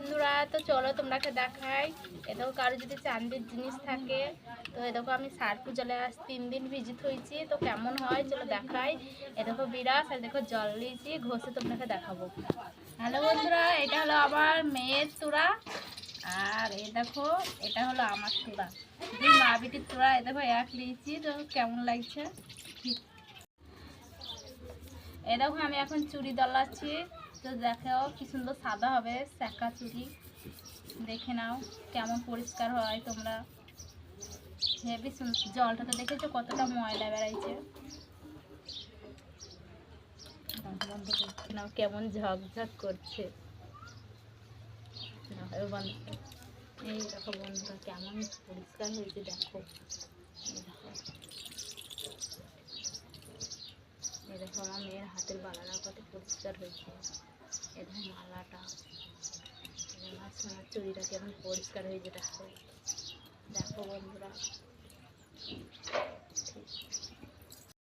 বন্ধুরা, তো চলো তোমাকে দেখাই। এ দেখো, কারো যদি চাঁদির জিনিস থাকে তো এ দেখো, আমি সার্ফ জলে আজ 3 দিন ভিজিত হয়েছি, তো কেমন হয় চলো দেখাই। এ দেখো বিরাস, আর দেখো জল দিয়েছি ঘষে তোমাকে দেখাবো। হ্যালো বন্ধুরা, এটা হলো আমার মেয়ের তোড়া, আর এ দেখো এটা হলো আমার তোড়া। দুই মা বিটির তোড়া এ দেখো এক নিয়েছি, তো কেমন লাগছে। এ দেখো আমি এখন চুড়ি দলাচ্ছি, তো দেখো কি সুন্দর সাদা হবে শাঁকা চুড়ি। দেখে নাও কেমন পরিষ্কার হয় তোমরা, হেবি সুন্দর। জলটা তো দেখেছো কতটা ময়লা বেড়াইছে, বন্ধ করছে নাও কেমন ঝকঝক করছে। এই দেখো বন্ধুরা কেমন পরিষ্কার হয়েছে, দেখো এই দেখো আমার মেয়ের হাতের বালাটা কত পরিষ্কার হয়েছে। এই দেখো মালাটা, আমার সোনার চুড়িটা কেমন পরিষ্কার হয়েছে, দেখো দেখো বন্ধুরা।